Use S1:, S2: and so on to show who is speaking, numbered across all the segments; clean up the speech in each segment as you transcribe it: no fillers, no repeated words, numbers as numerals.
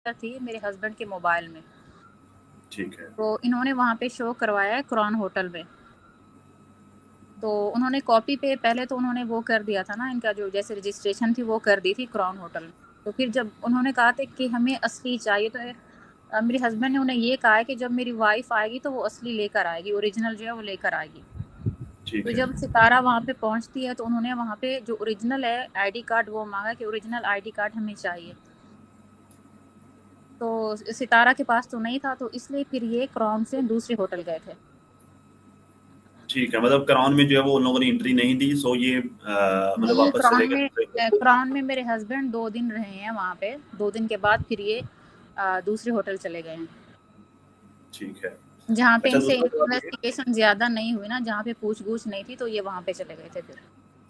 S1: تھی میرے ہسبینڈ کے موبائل میں،
S2: ٹھیک ہے،
S1: تو انہوں نے وہاں پہ شو کروایا ہے کرون ہوٹل میں، تو انہوں نے کاپی پہ پہلے تو انہوں نے وہ کر دیا تھا نا، ان کا جو جیسے رجسٹریشن تھی وہ کر دی تھی کرون ہوٹل میں، تو پھر جب انہوں نے کہا تھا کہ ہمیں اصلی چاہیے، تو میرے ہسبینڈ نے انہیں یہ کہا ہے کہ جب میری وائف آئے گی تو وہ اصلی لے کر آئے گی، اوریجنل جو ہے وہ لے کر آئے گی۔
S2: ٹھیک
S1: تو
S2: ہے،
S1: جب ستارہ وہاں پہ پہنچتی ہے تو انہوں نے وہاں پہ جو اوریجنل ہے آئی ڈی کارڈ وہ مانگا کہ اوریجنل آئی ڈی کارڈ ہمیں چاہیے، تو ستارہ کے پاس تو نہیں تھا، تو اس لیے پھر یہ کرون سے دوسرے ہوٹل گئے تھے۔
S2: ٹھیک ہے، مطلب کراؤن میں جو ہے وہ ان لوگوں نے انٹری نہیں دی، سو یہ مطلب
S1: نہیں،
S2: واپس چلے گئے دوسرے
S1: کرون میں میرے ہسبینڈ 2 دن رہے ہیں وہاں پہ، 2 دن کے بعد پھر یہ دوسرے ہوٹل چلے گئے ہیں،
S2: ٹھیک ہے،
S1: جہاں پہ
S2: اچھا
S1: ان سے
S2: دوسرا سوال یہ،
S1: انویسٹیگیشن زیادہ نہیں ہوئی نا، جہاں پہ پوچھ گچھ نہیں تھی، تو یہ وہاں پہ چلے گئے تھے پھر۔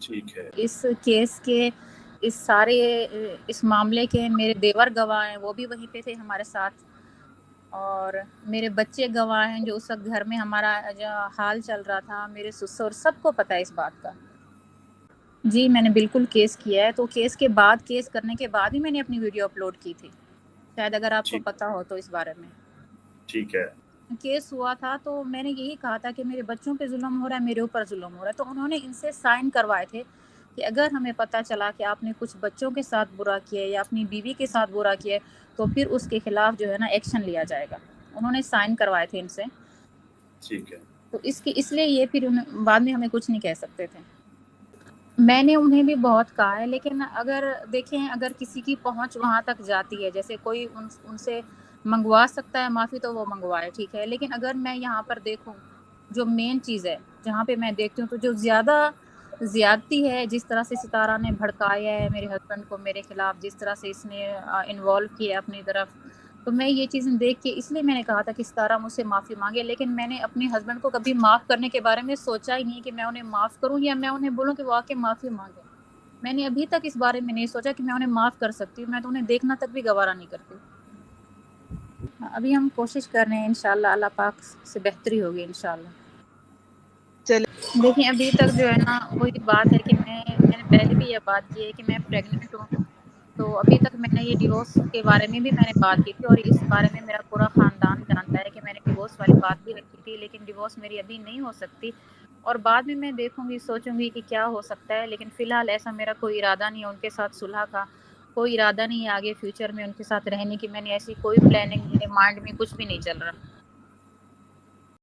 S2: ٹھیک ہے،
S1: اس کیس کے اس سارے اس معاملے کے میرے دیور گواہ ہیں، وہ بھی وہیں پہ تھے ہمارے ساتھ، اور میرے بچے گواہ ہیں جو اس وقت گھر میں ہمارا جو حال چل رہا تھا، میرے سسر، سب کو پتہ ہے اس بات کا۔ جی میں نے بالکل کیس کیا ہے، تو کیس کے بعد، کیس کرنے کے بعد ہی میں نے اپنی ویڈیو اپلوڈ کی تھی، شاید اگر آپ کو
S2: ٹھیک
S1: پتہ ہو تو اس بارے میں۔
S2: ٹھیک ہے،
S1: کیس ہوا تھا تو میں نے یہی کہا تھا کہ میرے بچوں پہ ظلم ہو رہا ہے، میرے اوپر ظلم ہو رہا ہے، تو انہوں نے ان سے سائن کروائے تھے کہ اگر ہمیں پتہ چلا کہ آپ نے کچھ بچوں کے ساتھ برا کیا ہے یا اپنی بیوی کے ساتھ برا کیا ہے تو پھر اس کے خلاف جو ہے نا ایکشن لیا جائے گا، انہوں نے سائن کروائے تھے ان سے،
S2: ٹھیک ہے،
S1: تو اس لیے یہ پھر بعد میں ہمیں کچھ نہیں کہہ سکتے تھے۔ میں نے انہیں بھی بہت کہا ہے، لیکن اگر دیکھیں اگر کسی کی پہنچ وہاں تک جاتی ہے، جیسے کوئی ان سے منگوا سکتا ہے معافی تو وہ منگوائے، ٹھیک ہے، لیکن اگر میں یہاں پر دیکھوں جو مین چیز ہے جہاں پہ میں دیکھتی ہوں تو جو زیادتی ہے، جس طرح سے ستارہ نے بھڑکایا ہے میرے ہسبینڈ کو میرے خلاف، جس طرح سے اس نے انوالو کیا اپنی طرف، تو میں یہ چیزیں دیکھ کے اس لیے میں نے کہا تھا کہ ستارہ مجھ سے معافی مانگے، لیکن میں نے اپنے ہسبینڈ کو کبھی معاف کرنے کے بارے میں سوچا ہی نہیں کہ میں انہیں معاف کروں یا میں انہیں بولوں کہ وہ آ کے معافی مانگے۔ میں نے ابھی تک اس بارے میں نہیں سوچا کہ میں انہیں معاف کر سکتی ہوں، میں تو انہیں دیکھنا تک بھی گوارا نہیں کرتی۔ ابھی ہم کوشش کر رہے ہیں، انشاءاللہ اللہ پاک سے بہتری ہوگی انشاءاللہ۔ دیکھیں ابھی تک جو ہے نا وہی بات ہے کہ میں نے پہلے بھی یہ بات کی ہے کہ میں پریگننٹ ہوں، تو ابھی تک میں نے یہ ڈیورس کے بارے میں بھی میں نے بات کی تھی، اور اس بارے میں میرا پورا خاندان جانتا ہے کہ میں نے ڈیورس والی بات بھی رکھی تھی، لیکن ڈیورس میری ابھی نہیں ہو سکتی، اور بعد میں دیکھوں گی، سوچوں گی کہ کیا ہو سکتا ہے، لیکن فی الحال ایسا میرا کوئی ارادہ نہیں ہے ان کے ساتھ صلح کا، کوئی ارادہ نہیں ہے آگے فیوچر میں ان کے ساتھ رہنے کی، میں نے ایسی کوئی پلاننگ، میرے مائنڈ میں کچھ بھی نہیں چل رہا۔